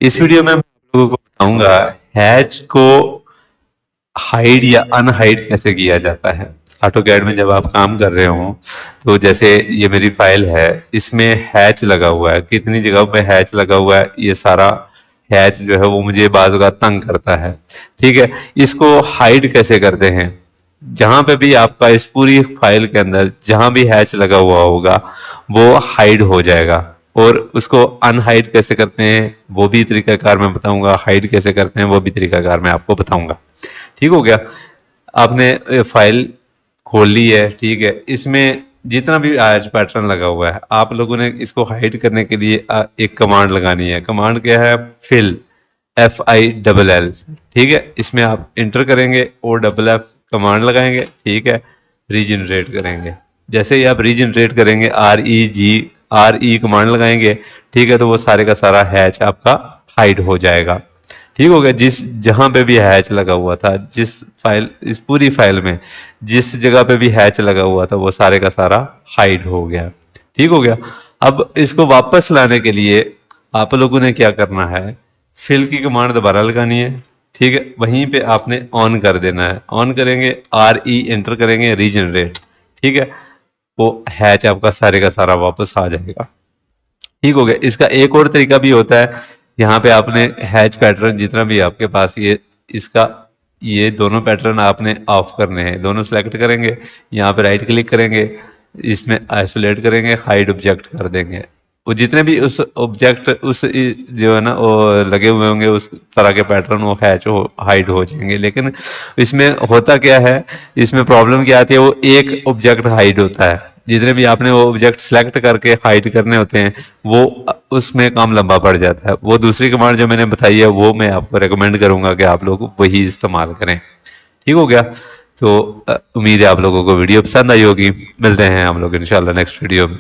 इस वीडियो में मैं आप लोगों को बताऊंगा हैच को हाइड या अनहाइड कैसे किया जाता है। ऑटोकैड में जब आप काम कर रहे हो तो जैसे ये मेरी फाइल है, इसमें हैच लगा हुआ है, कितनी जगह पे हैच लगा हुआ है, ये सारा हैच जो है वो मुझे बाज़ का तंग करता है। ठीक है, इसको हाइड कैसे करते हैं? जहां पे भी आपका इस पूरी फाइल के अंदर जहां भी हैच लगा हुआ होगा वो हाइड हो जाएगा। और उसको अनहाइड कैसे करते हैं वो भी तरीकाकार मैं बताऊंगा, हाइड कैसे करते हैं वो भी तरीकाकार मैं आपको बताऊंगा। ठीक हो गया? आपने फाइल खोल ली है, ठीक है, इसमें जितना भी आज पैटर्न लगा हुआ है आप लोगों ने इसको हाइड करने के लिए एक कमांड लगानी है। कमांड क्या है? Fill, FILL। ठीक है, इसमें आप इंटर करेंगे और FFF कमांड लगाएंगे, ठीक है, रीजनरेट करेंगे। जैसे ही आप रीजनरेट करेंगे, RE कमांड लगाएंगे, ठीक है, तो वो सारे का सारा हैच आपका हाइड हो जाएगा। ठीक हो गया? जिस जहां पे भी हैच लगा हुआ था, जिस फाइल इस पूरी फाइल में जिस जगह पे भी हैच लगा हुआ था वो सारे का सारा हाइड हो गया। ठीक हो गया? अब इसको वापस लाने के लिए आप लोगों ने क्या करना है? फिल की कमांड दोबारा लगानी है, ठीक है, वहीं पे आपने ऑन कर देना है। ऑन करेंगे, RE एंटर करेंगे, रीजनरेट, ठीक है, वो हैच आपका सारे का सारा वापस आ जाएगा। ठीक हो गया? इसका एक और तरीका भी होता है, यहाँ पे आपने हैच पैटर्न जितना भी आपके पास इसका ये दोनों पैटर्न आपने ऑफ करने हैं। दोनों सेलेक्ट करेंगे, यहाँ पे राइट क्लिक करेंगे, इसमें आइसोलेट करेंगे, हाइड ऑब्जेक्ट कर देंगे। वो जितने भी उस ऑब्जेक्ट उस जो है ना वो लगे हुए होंगे उस तरह के पैटर्न वो हैच हो हाइड हो जाएंगे। लेकिन इसमें होता क्या है, इसमें प्रॉब्लम क्या आती है, वो एक ऑब्जेक्ट हाइड होता है। जितने भी आपने वो ऑब्जेक्ट सेलेक्ट करके हाइड करने होते हैं वो उसमें काम लंबा पड़ जाता है। वो दूसरी कमांड जो मैंने बताई है वो मैं आपको रेकमेंड करूंगा कि आप लोग वही इस्तेमाल करें। ठीक हो गया? तो उम्मीद है आप लोगों को वीडियो पसंद आई होगी। मिलते हैं हम लोग इंशाल्लाह नेक्स्ट वीडियो में।